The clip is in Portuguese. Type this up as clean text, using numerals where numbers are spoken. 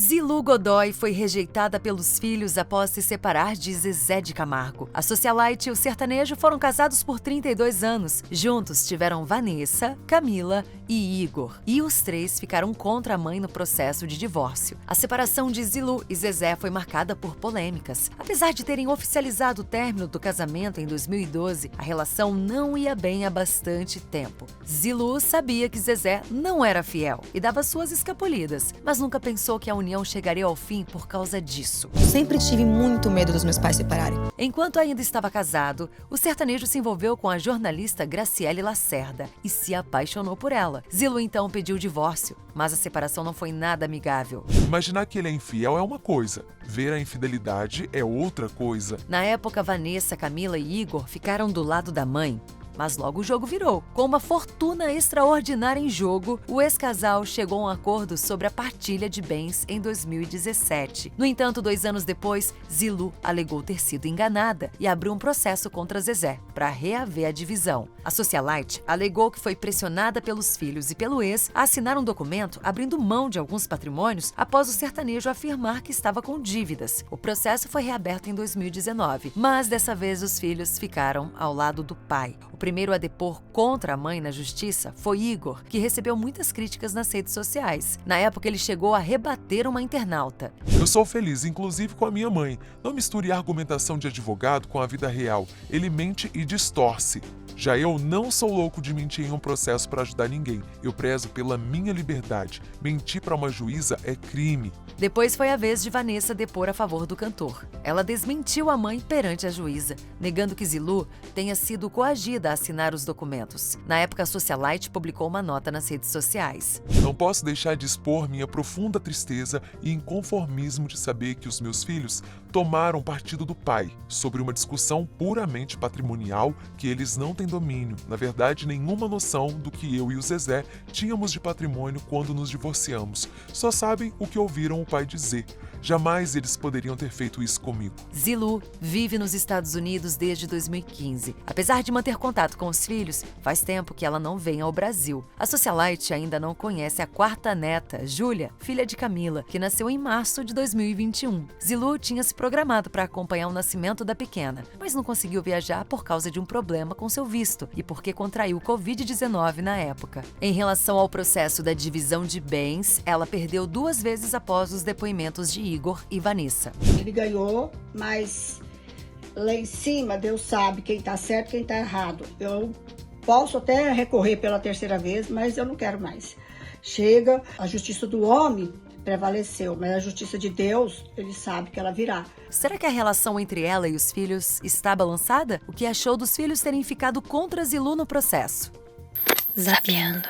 Zilu Godoy foi rejeitada pelos filhos após se separar de Zezé de Camargo. A socialite e o sertanejo foram casados por 32 anos. Juntos tiveram Vanessa, Camila e Igor. E os três ficaram contra a mãe no processo de divórcio. A separação de Zilu e Zezé foi marcada por polêmicas. Apesar de terem oficializado o término do casamento em 2012, a relação não ia bem há bastante tempo. Zilu sabia que Zezé não era fiel e dava suas escapulidas, mas nunca pensou que a união chegaria ao fim por causa disso. Sempre tive muito medo dos meus pais se separarem. Enquanto ainda estava casado, o sertanejo se envolveu com a jornalista Graciele Lacerda e se apaixonou por ela. Zilu então pediu o divórcio, mas a separação não foi nada amigável. Imaginar que ele é infiel é uma coisa, ver a infidelidade é outra coisa. Na época, Vanessa, Camila e Igor ficaram do lado da mãe. Mas logo o jogo virou. Com uma fortuna extraordinária em jogo, o ex-casal chegou a um acordo sobre a partilha de bens em 2017. No entanto, 2 anos depois, Zilu alegou ter sido enganada e abriu um processo contra Zezé para reaver a divisão. A socialite alegou que foi pressionada pelos filhos e pelo ex a assinar um documento abrindo mão de alguns patrimônios após o sertanejo afirmar que estava com dívidas. O processo foi reaberto em 2019, mas dessa vez os filhos ficaram ao lado do pai. O primeiro a depor contra a mãe na justiça foi Igor, que recebeu muitas críticas nas redes sociais. Na época, ele chegou a rebater uma internauta. Eu sou feliz, inclusive com a minha mãe. Não misture a argumentação de advogado com a vida real. Ele mente e distorce. Já eu não sou louco de mentir em um processo para ajudar ninguém. Eu prezo pela minha liberdade. Mentir para uma juíza é crime. Depois foi a vez de Vanessa depor a favor do cantor. Ela desmentiu a mãe perante a juíza, negando que Zilu tenha sido coagida a assinar os documentos. Na época, a socialite publicou uma nota nas redes sociais. Não posso deixar de expor minha profunda tristeza e inconformismo de saber que os meus filhos tomaram partido do pai sobre uma discussão puramente patrimonial que eles não têm domínio, na verdade, nenhuma noção do que eu e o Zezé tínhamos de patrimônio quando nos divorciamos. Só sabem o que ouviram o pai dizer. Jamais eles poderiam ter feito isso comigo. Zilu vive nos Estados Unidos desde 2015. Apesar de manter contato com os filhos, faz tempo que ela não vem ao Brasil. A socialite ainda não conhece a quarta neta, Júlia, filha de Camila, que nasceu em março de 2021. Zilu tinha se programado para acompanhar o nascimento da pequena, mas não conseguiu viajar por causa de um problema com seu visto e porque contraiu Covid-19 na época. Em relação ao processo da divisão de bens, ela perdeu 2 vezes após os depoimentos de Igor e Vanessa. Ele ganhou, mas lá em cima Deus sabe quem tá certo e quem tá errado. Eu posso até recorrer pela 3ª vez, mas eu não quero mais. Chega, a justiça do homem prevaleceu, mas a justiça de Deus, ele sabe que ela virá. Será que a relação entre ela e os filhos está balançada? O que achou dos filhos terem ficado contra Zilu no processo? Zapeando.